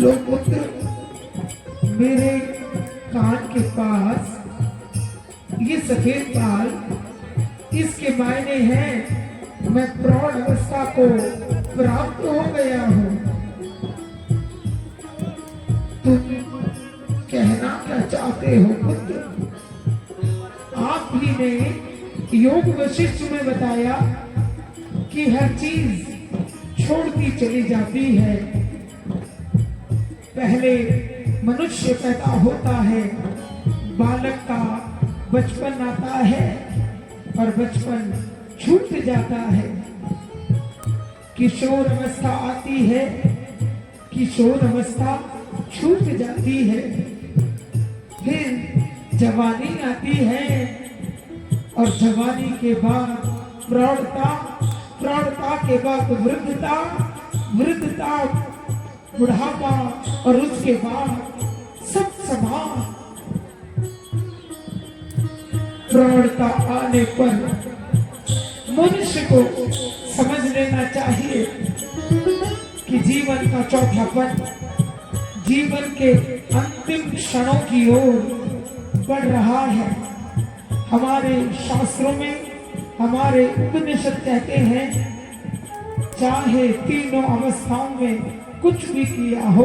लो पुत्र, मेरे कान के पास ये सफेद बाल, इसके मायने हैं मैं प्रौढ़ अवस्था को प्राप्त हो गया हूँ। तुम कहना क्या चाहते हो पुत्र? आप ही ने योग वशिष्ठ में बताया कि हर चीज छोड़ती चली जाती है। पहले मनुष्य पैदा होता है, बालक का बचपन आता है और बचपन छूट जाता है। किशोर अवस्था आती है, किशोर अवस्था छूट जाती है। फिर जवानी आती है और जवानी के बाद प्रौढ़ता, प्रौढ़ता के बाद वृद्धता, वृद्धता बुढ़ापा और उसके बाद सब समान। प्रौढ़ता आने पर मनुष्य को समझ लेना चाहिए कि जीवन का चौथा पद जीवन के अंतिम क्षणों की ओर बढ़ रहा है। हमारे शास्त्रों में, हमारे उपनिषद कहते हैं, चाहे तीनों अवस्थाओं में कुछ भी किया हो,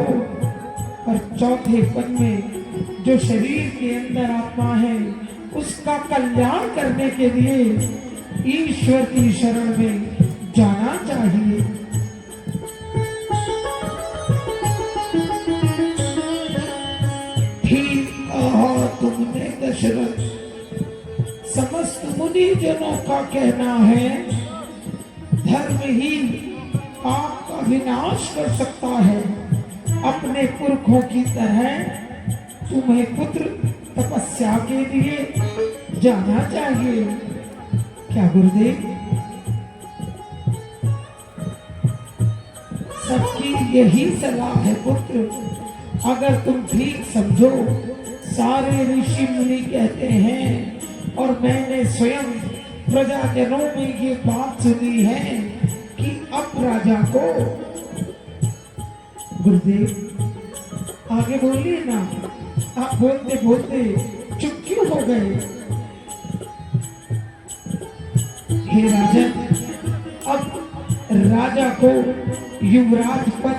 पर चौथे पद में जो शरीर के अंदर आत्मा है उसका कल्याण करने के लिए ईश्वर की शरण में जाना चाहिए। ठीक कहा तुमने दशरथ। समस्त मुनि जनों का कहना है धर्म ही आपका विनाश कर सकता है। अपने पुरखों की तरह तुम्हें पुत्र तपस्या के लिए जाना चाहिए। क्या गुरुदेव? सबकी यही सलाह है पुत्र। अगर तुम ठीक समझो, सारे ऋषि मुनि कहते हैं और मैंने स्वयं प्रजाजनों में ये बात सुनी है कि अब राजा को, गुरुदेव आगे बोलिए ना, आप बोलते बोलते चुप क्यों हो गए? हे राजन, अब राजा को युवराज पद,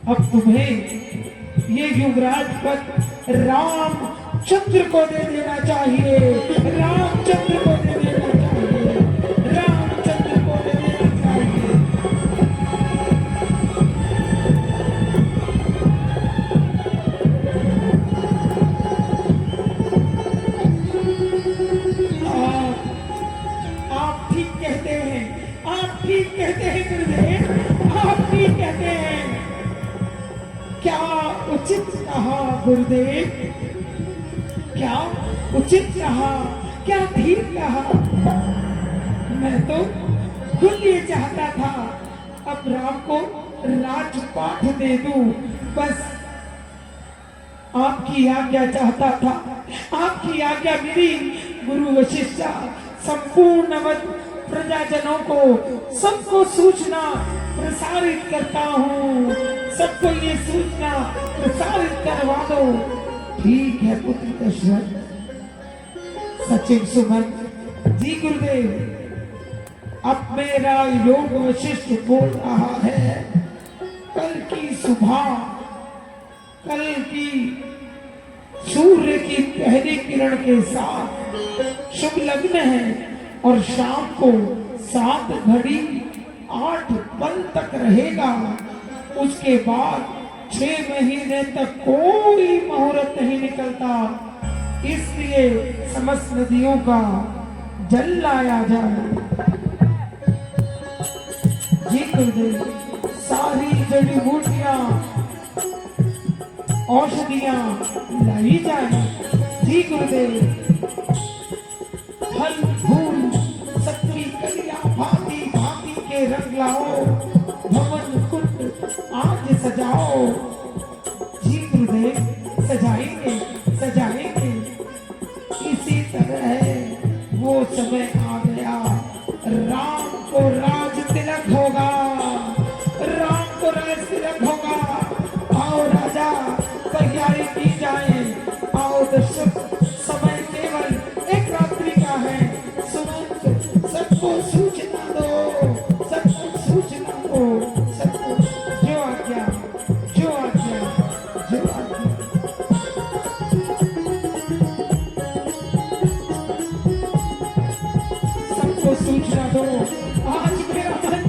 अब तुम्हें ये युवराज पद रामचंद्र को दे देना चाहिए। रामचंद्र को दे देना चाहिए। रामचंद्र को दे देना चाहिए। आप ठीक कहते हैं, आप ठीक कहते हैं गुरुदेव, आप ठीक कहते हैं। क्या उचित कहा गुरुदेव, क्या उचित कहा, क्या ठीक कहा। मैं तो खुद ये चाहता था अब राम को राजपाठ दे दूं, बस आपकी आज्ञा चाहता था। आपकी आज्ञा मिली गुरु वशिष्ठ। संपूर्ण प्रजाजनों को, सबको सूचना प्रसारित करता हूँ। सबको ये सूचना प्रसारित करवा दो। ठीक है पुत्र दशरथ। सचिव सुमन जी गुरुदेव, अब मेरा योग वशिष्ठ बोल रहा है। कल की सुबह, कल की सूर्य की पहली किरण के साथ शुभ लग्न है और शाम को 7:08 तक रहेगा। उसके बाद 6 महीने तक कोई मुहूर्त नहीं निकलता। इसलिए समस्त नदियों का जल लाया जाए। जी गुरुदेव, सारी जड़ी बूटियां, औषधियां लाई जाए। जी गुरुदेव, फल फूल सबकी कलियां भांति भांति के रंग लाओ। भवन कुंड आज सजाओ। जी गुरुदेव, सजाएंगे सजाएंगे। इसी तरह वो समय आ गया, राम को राज तिलक होगा। राम को राज तिलक होगा। सबको सूचना दो, सबको सूचना दो, सबको जो आज्ञा, जो आज्ञा, जो आज्ञा। सबको सूचना दो, आज मेरा मन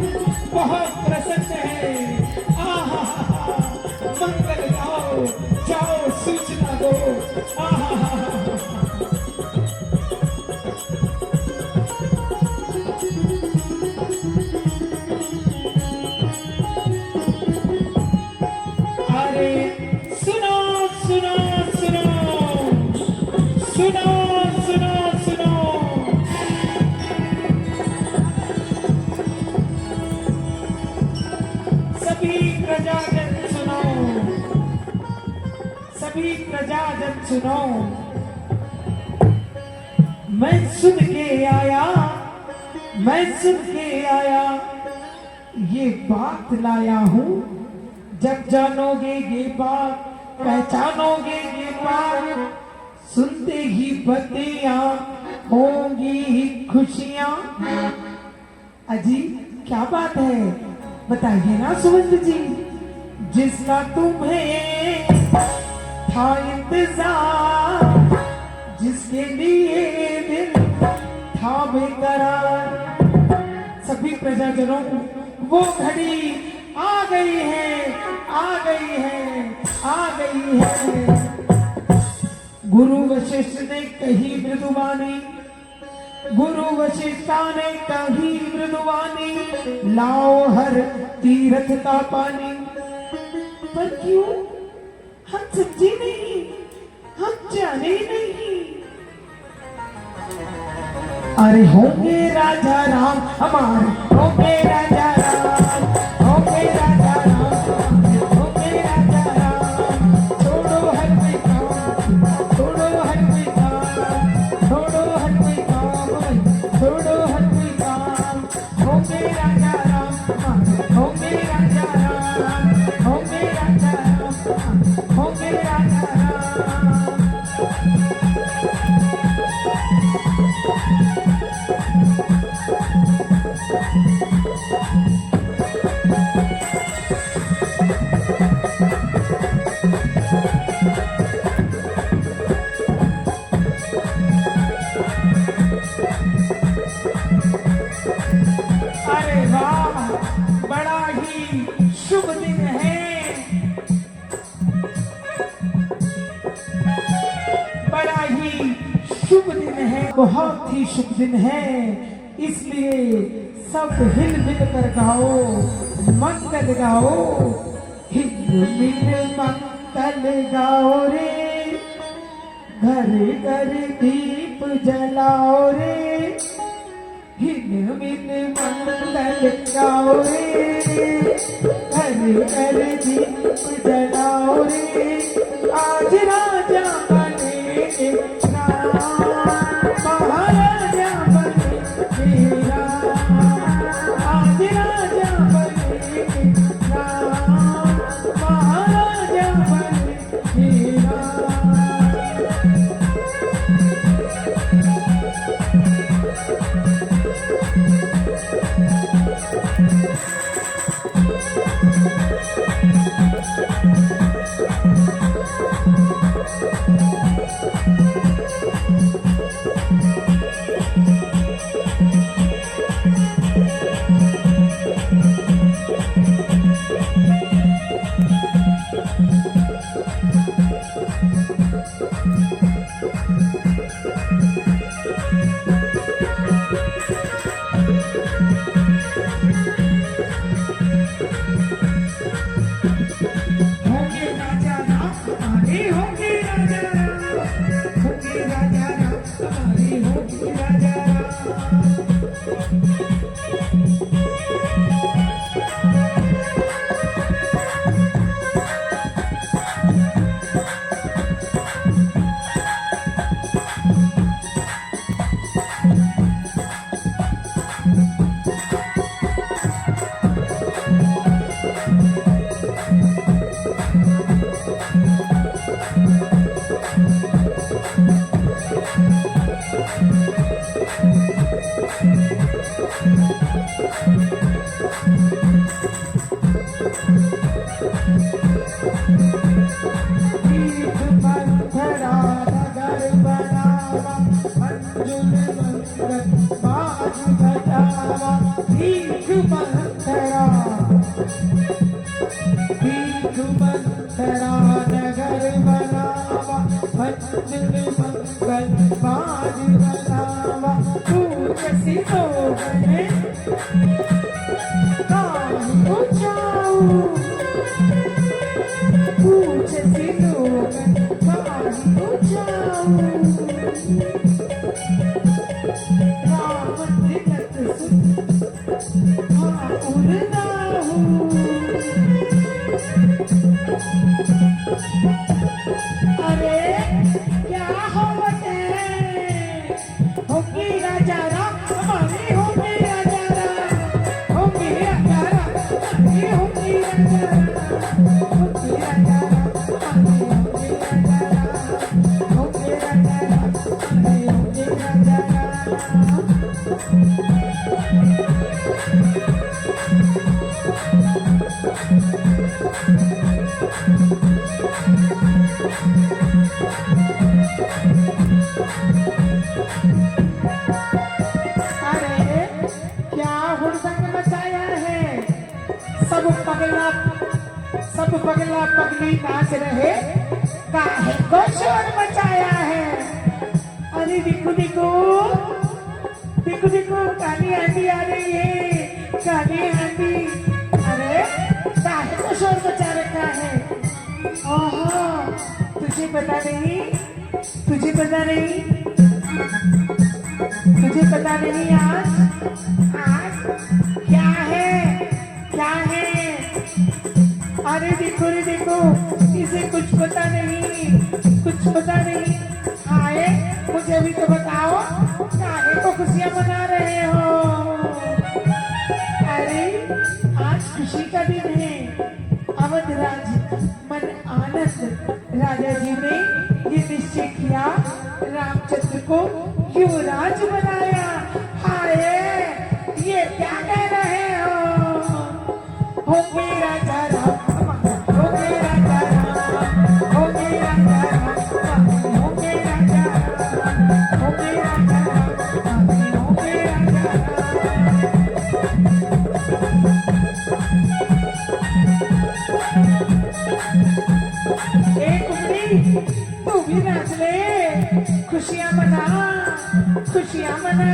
बहुत प्रसन्न है। आहा, मंगल गाओ, जाओ सूचना दो। आहा, सभी प्रजाजन सुनो, मैं सुन के आया, मैं सुन के आया, ये बात लाया हूं। जब जानोगे ये बात, पहचानोगे ये बात, सुनते ही बत्तियां होंगी खुशियां। अजी क्या बात है, बताइए ना सुमंत जी। जिसका तुम्हें था इंतजार, जिसके लिए दिल था बेकरार, सभी प्रजाजनों वो घड़ी आ गई है, आ गई है, आ गई है। गुरु वशिष्ठ ने कही मृदुवाणी, गुरु वशिष्ठा ने कही मृदुवाणी, लाओ हर तीर्थ का पानी। पर क्यों हम समझे नहीं, हम जाने नहीं। अरे होंगे राजा राम हमारे, होंगे राजा राम, होंगे राजा राम, होंगे राजा राम। छोड़ो हर कोई काम, छोड़ो हर कोई काम, छोड़ो हर कोई काम, छोड़ो हर कोई काम। होंगे राजा राम, होंगे राजा राम, होंगे राजा राम, होंगे राजा राम। अरे वाह, बड़ा ही शुभ दिन है, बड़ा ही शुभ दिन है, बहुत ही शुभ दिन है। इसलिए सब हिल मिल कर गाओ, मंगल गाओ, हिल मिल मंगल गाओ रे, घर घर दीप जलाओ रे, हिल मिल मंगल गाओ रे, घर घर दीप जलाओ रे। आज राजा बने महाराजा बने राम, आज राजा बने महाराजा बने राम। सब पगला पगली नाच रहे, काहे को शोर मचाया है। अरे दिखो दिखो दिखो दिखो, काली आंटी आ रही है, काली आंटी। अरे काहे को शोर मचा रखा है। ओहो, तुझे पता नहीं, तुझे पता नहीं, तुझे पता नहीं आज आज क्या है, क्या है। अरे देखो रे देखो, इसे कुछ पता नहीं, कुछ पता नहीं। आए मुझे भी तो बताओ, काहे को खुशियां मना रहे हो। अरे आज खुशी का दिन है। अवध राज मन आनंद राजा जी ने ये निश्चय किया, रामचंद्र को युवराज बनाया। हाय ये क्या कह रहे हो मेरा राजा, तू भी नाच ले, खुशियां मना, खुशियां मना।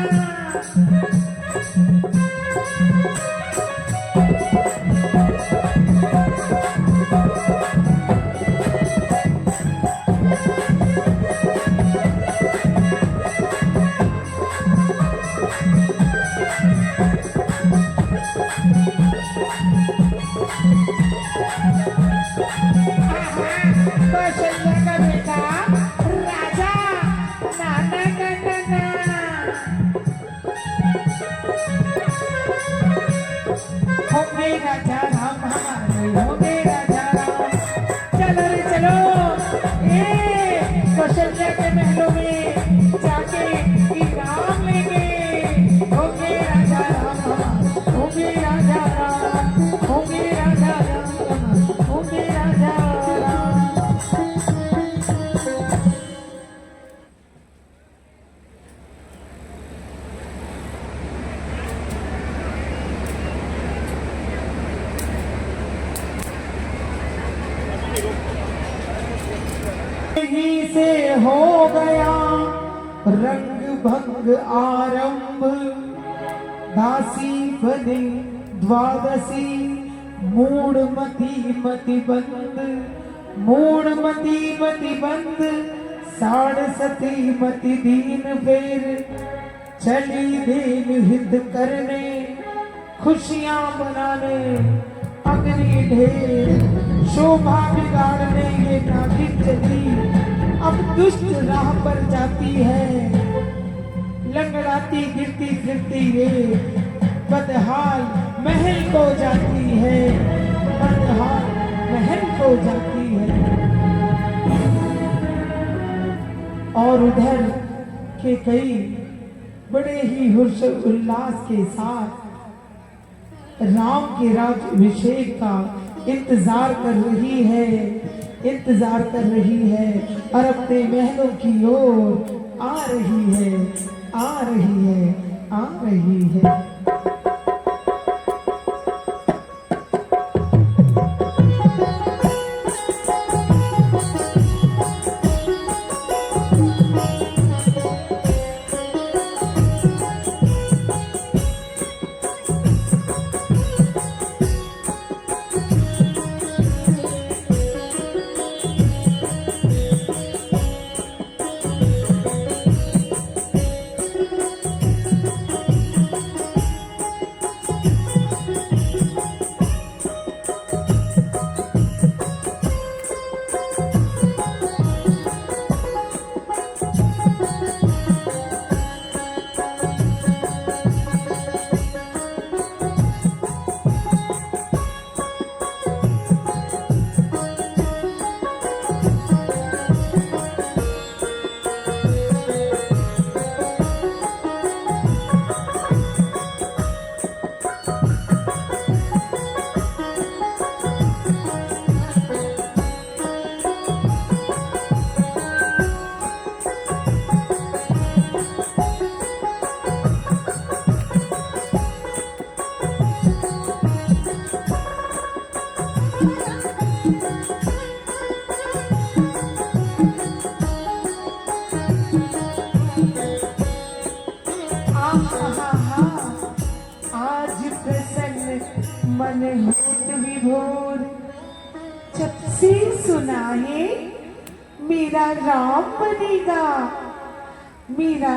राजा राम हमारे होंगे राजा राम। चलो रे चलो, कौशल्या के महलों में जाके इनाम लेंगे। होंगे राजा राम हमारे, होंगे राजा राम, होंगे राजा राम, होंगे राजा राम। ही से हो गया रंग भंग आरंभ, दासी बने द्वादशी, मूढ़मती मति बंद, मूढ़मती मति बंद, साढ़ सती मति दीन फेर, चली देन हित करने, खुशियां मनाने, अग्नि ढेर, शोभा बिगाड़ने ये नागिन चली, अब दुष्ट राह पर जाती है, लंगड़ाती गिरती फिरती ये, बदहाल महल को जाती है, बदहाल महल को जाती है। और उधर के कई बड़े ही हर्ष उल्लास के साथ राम के राज्याभिषेक का इंतजार कर रही है, इंतजार कर रही है और अपने महलों की ओर आ रही है, आ रही है, आ रही है। आज प्रसन्न मन होत विभोर, जब से सुना है मेरा राम बनेगा, मेरा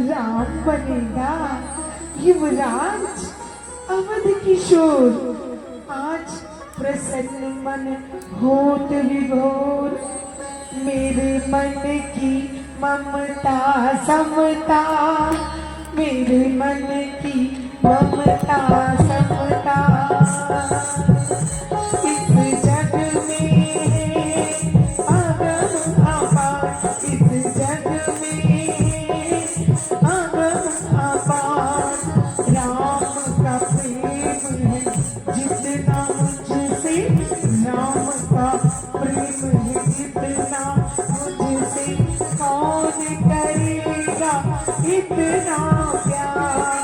राम बनेगा युवराज अवध किशोर। आज प्रसन्न मन होत विभोर, मेरे मन की ममता समता, मेरे मन की ममता समता इस जग में अगम अपार, इस जग में अगम अपार। राम का प्रेम है जितना मुझसे, राम का प्रेम है जितना मुझसे, कौन करेगा इतना प्यार,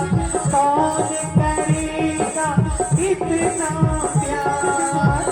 कौन करेगा इतना प्यार।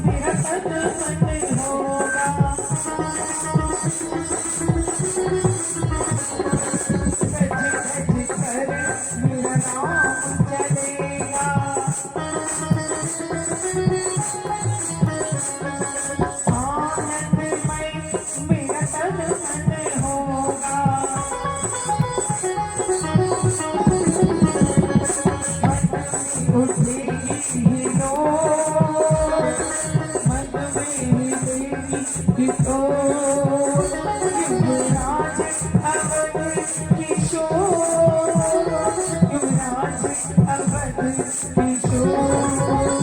मेरा तन मन होगा। मेरा नाम चलेगा। आनंदमय मेरा तन मन होगा। उठेगी हिलोर, मन में हिलेगी हिलोर। युवराज अवध किशोर, युवराज अवध किशोर।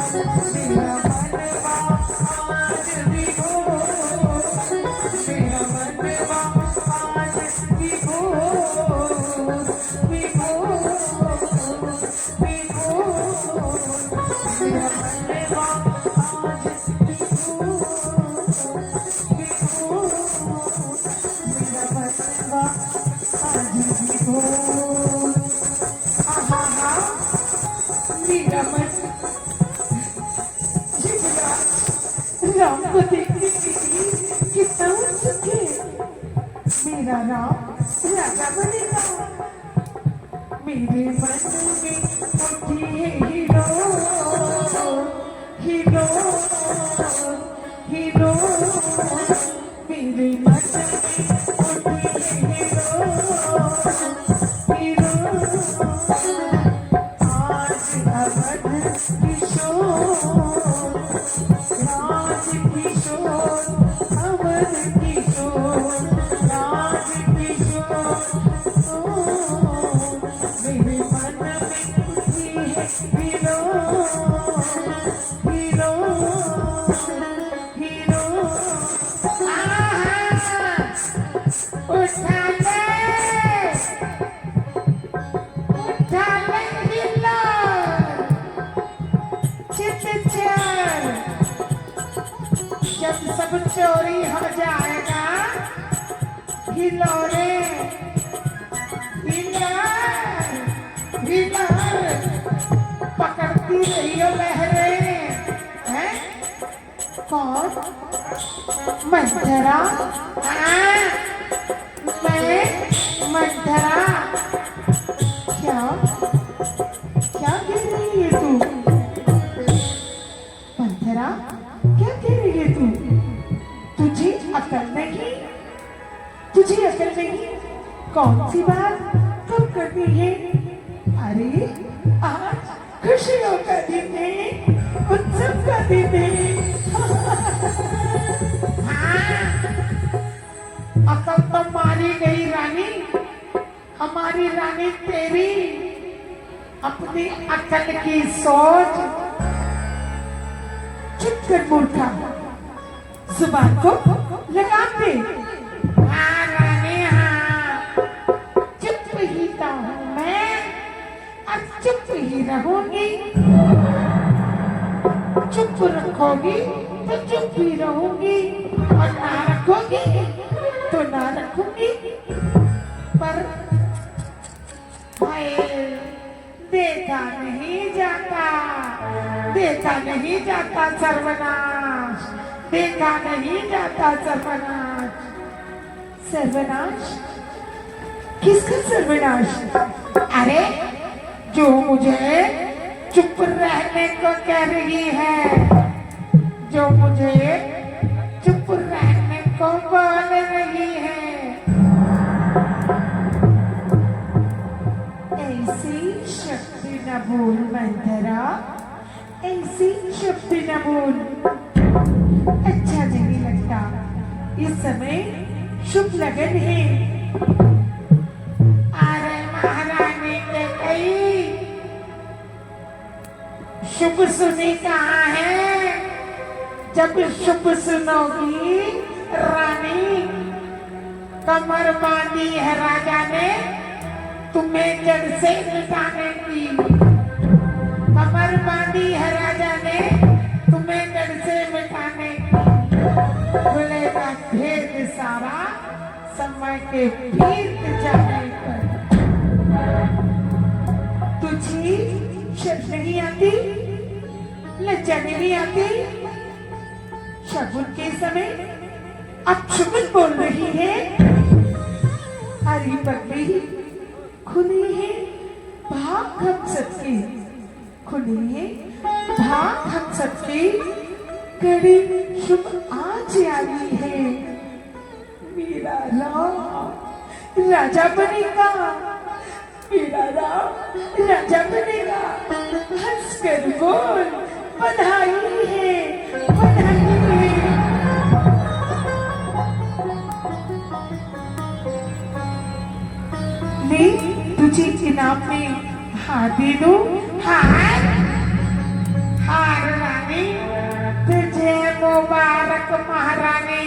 मेरा मनवा आज विभोर, मेरा मनवा आज विभोर, विभोर, विभोर। मेरा मनवा आज विभोर, विभोर। मेरा मनवा आज विभोर। आहा हा, मेरा मन युवराज राम को देखने के लिए कितना उत्सुक है। मेरा राम राजा बनेगा। मेरे मन में उठी है हीरो, हीरो, हीरो। मेरे मन में उठी है हीरो, हीरो। आज अवध किशोर, राज किशोर, अवध किशोर, राज किशोर। मेरे मन में उठी है हीरो, हीरो, हीरो। उठा ले, उठा ले हिलोर, चित चोर। जब सब चोरी हो जाएगा, हिलोरे, हिलोर, हिलोर। पकड़ती रही हो लहरें, हैं? कौन? मंथरा? हाँ, मैं मंथरा। क्या क्या कह रही है तू मंथरा? क्या कह रही है तू? तुझे अकल नहीं? तुझे अकल नहीं? कौन सी बात कब करनी है? अरे आज खुशियों का दिन है, उत्सव का दिन है। हाँ, अकल तो मारी गई रानी, हमारी रानी तेरी अपनी अकल की सोच। चुप कर मूर्खा, जुबान को लगाम दे। हाँ रानी हाँ, चुप ही तो हूँ मैं, अब चुप ही रहूंगी। चुप रखोगी तो चुप ही रहूंगी, और ना रखोगी तो ना रखूंगी। पर भाई देखा नहीं जाता, देखा नहीं जाता सर्वनाश, देखा नहीं जाता सर्वनाश। सर्वनाश? किसका सर्वनाश? अरे जो मुझे चुप रहने को कह रही है, जो मुझे चुप रहने को बोल रही है। ऐसी शक्ति न भूल मंथरा, ऐसी शक्ति न भूल। अच्छा नहीं लगता, इस समय शुभ लगन है। अरे महारानी के कई शुभ सुनी कहाँ है? जब शुभ सुनोगी रानी, कमर बांधी है राजा ने तुम्हें जड़ से मिटाने की। कमर बांधी है राजा ने तुम्हें जड़ से मिटाने की। खुलेगा भेद सारा समय के बीत जाने पर। तुझे शर्म नहीं आती, लज्जा नहीं आती? शगुन के समय अपशगुन बोल रही है। हरी पगड़ी खुली है भाग हम सबके, खुली है भाग हम सबके, कड़ी शुभ आज आई है। मेरा राम राजा बनेगा, मेरा राम राजा बनेगा। हंस कर बोल बधाई है, बधाई है। ले तुझे इनाम में हार दे दो। हार हार रानी, तुझे मुबारक महारानी।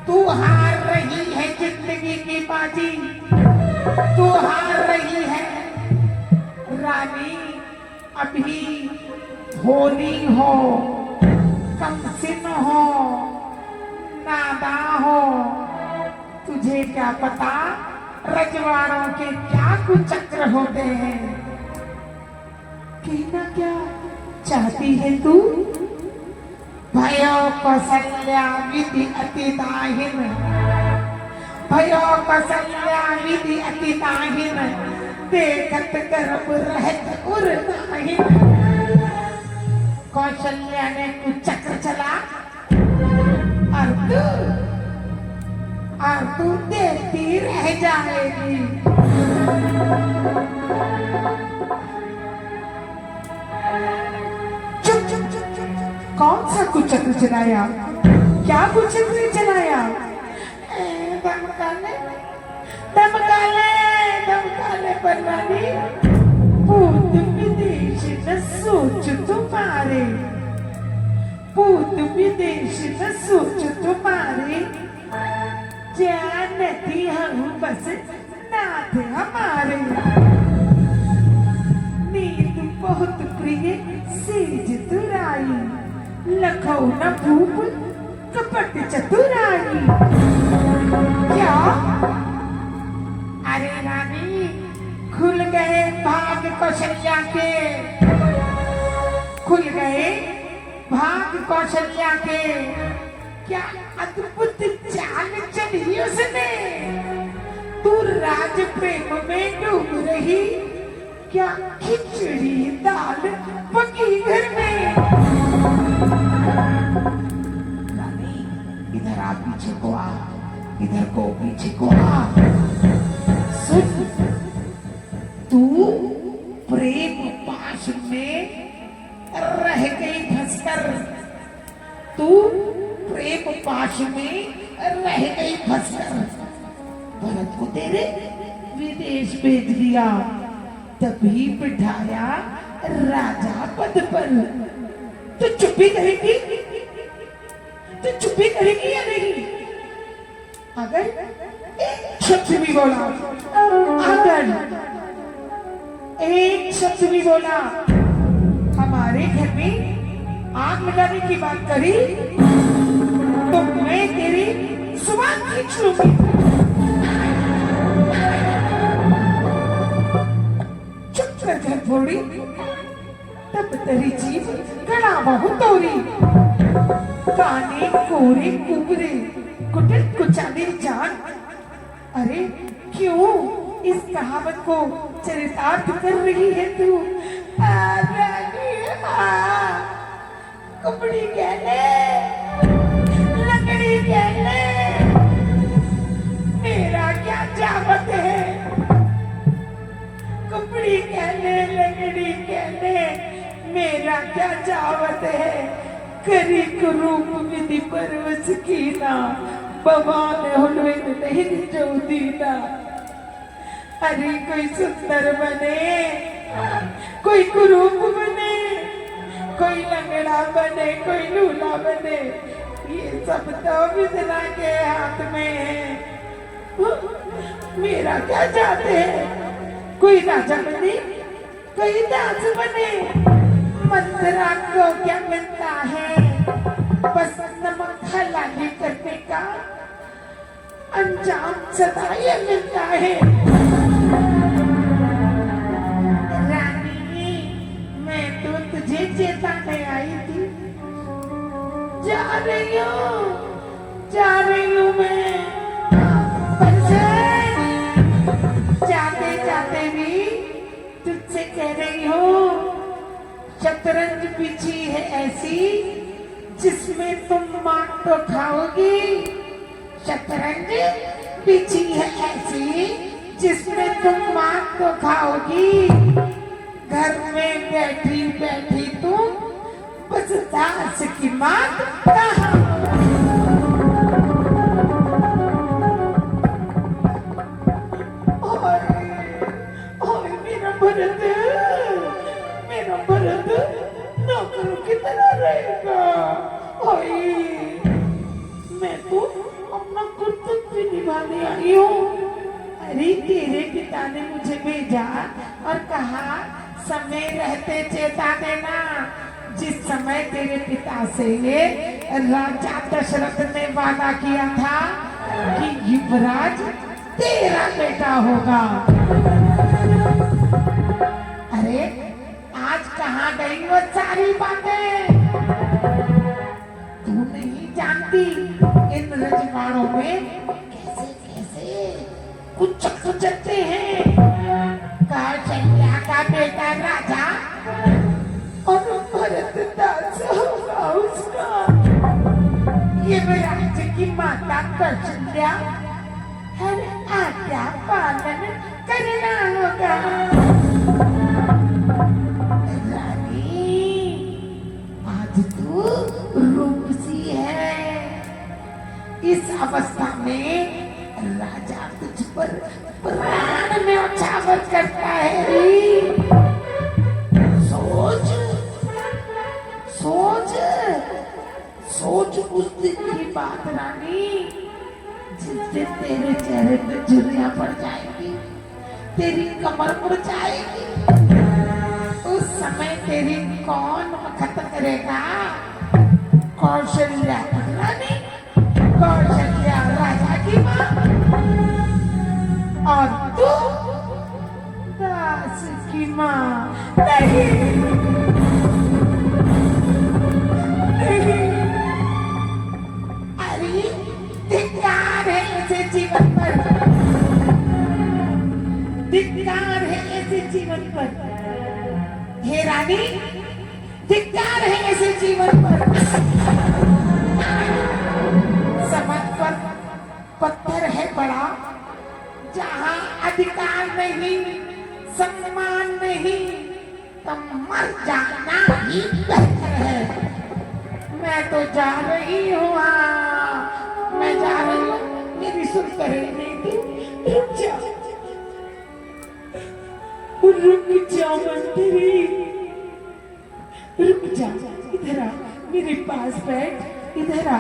तू हार रही है जिंदगी की बाजी, तू हार रही है रानी। अभी होली हो, कमसिन हो, नादा हो, तुझे क्या पता रजवाड़ों के क्या कुचक्र होते हैं। कहना क्या चाहती है तू? भयो कौशल्या विधि अति दाहिन, भयो कौशल्या विधि अति दाहिन, देखत गर्भ रहत उर दाहिन। कौशल्या ने कुचक्र चला और तू देखती रह जाएगी। चुप चुप चुप चुप, कौन सा कुचक्र चलाया? क्या कुचक्र चलाया? दमकाले दमकाले दमकाले बर्रानी। भूत विदेश न सोच तुम्हारे, भूत विदेश न सोच तुम्हारे। जानती हम बस नाथ हमारे। नींद बहुत प्रिय सेज तुराई, लखौ न भूप कपट चतुराई। क्या? अरे रानी, खुल गए भाग कौशल्या के, खुल गए भाग कौशल्या के। क्या अद्भुत चाल चली उसने, तू राज प्रेम में डूब रही। क्या खिचड़ी दाल पकी घर में। रानी इधर आ, पीछे को आ, इधर को पीछे को आ। सुन, तू प्रेम पाश में रह गई फंसकर, तू प्रेम पाश में रह गई फंसकर। भरत को तेरे विदेश भेज दिया, तभी बिठाया राजा पद पर। तो चुप्पी करेगी, तो चुप्पी करेगी या नहीं? अगर एक शब्द भी बोला, अगर एक शब्द भी बोला, हमारे घर में आग लगाने की बात करी, तो मैं तेरी जुबान खींच लूंगी। चुप कर जा थोड़ी, तब तेरी जीभ कड़ा बहुत तोरी। काने कोरे कुबरे कुटिल कुचाले जान। अरे क्यों इस कहावत को चरितार्थ कर रही है तू? कुबड़ी कहले, लकड़ी कहले, मेरा क्या चाहत है? कुबड़ी कहले, लकड़ी कहले, मेरा क्या चाहत है? करी कुरूप विधि परवश कीना, भगवान हुलवे नहीं जो दीना। अरे कोई सुंदर बने, कोई कुरूप बने, कोई लंगड़ा बने, कोई लूला बने, ये सब तो विधना के हाथ में है। मेरा क्या चाहते हैं? कोई राजा बने, कोई दास बने। मंत्रा को क्या मिलता है? बस नमक हलाली करने का अंजाम सदा ये मिलता है। रानी, मैं तो तुझे चेताने आई थी, जा रही हूँ मैं। पर जाते जाते भी तुझसे कह रही हूँ, शतरंज बिछी है ऐसी जिसमें तुम मार तो खाओगी। शतरंज बिछी है ऐसी जिसमें तुम मार तो खाओगी। घर में बैठी बैठी तुम बस दास की मात कहाँ। मेरा भरत नौकर की तरह रहेगा। मैं तो अपना कर्तव्य निभाने आई हूँ। अरे तेरे पिता ने मुझे भेजा और कहा समय रहते चेता देना। जिस समय तेरे पिता से राजा दशरथ ने वादा किया था कि युवराज तेरा बेटा होगा। अरे आज कहाँ गई वो सारी बातें? तू नहीं जानती इन रजवाड़ों में कैसे कैसे कुछ चक्कर चलते हैं। कौशल्या का बेटा राजा और भरत दास होगा उसका। ये राज्य की माता कौशल्या हर आज्ञा पालन करना होगा। रानी आज तू रूपसी है। इस अवस्था में राजा तुझ पर प्राण में उछावर करता है। सोच सोच सोच उस दिन की बात रानी, जिस दिन तेरे चेहरे पे झुर्रियां पड़ जाएंगी, तेरी कमर मुड़ जाएगी। उस समय तेरी कौन मखत करेगा? कौशल्या रानी, कौशल्या राजा की माँ, और तू दास की माँ। नहीं नहीं, अरे धिक्कार है ऐसे जीवन पर, धिक्कार है ऐसे जीवन पर। हे रानी, धिक्कार है ऐसे जीवन पर। समझ पर पत्थर है बड़ा, जहाँ अधिकार नहीं, सम्मान नहीं, तब मर जाना ही बेहतर है। मैं तो जा रही हूँ, मैं जा रही हूँ। मेरी सुन कर नहीं, रुक जा, रुक जा मंत्री, रुक जा। इधर आ, मेरे पास बैठ, इधर आ।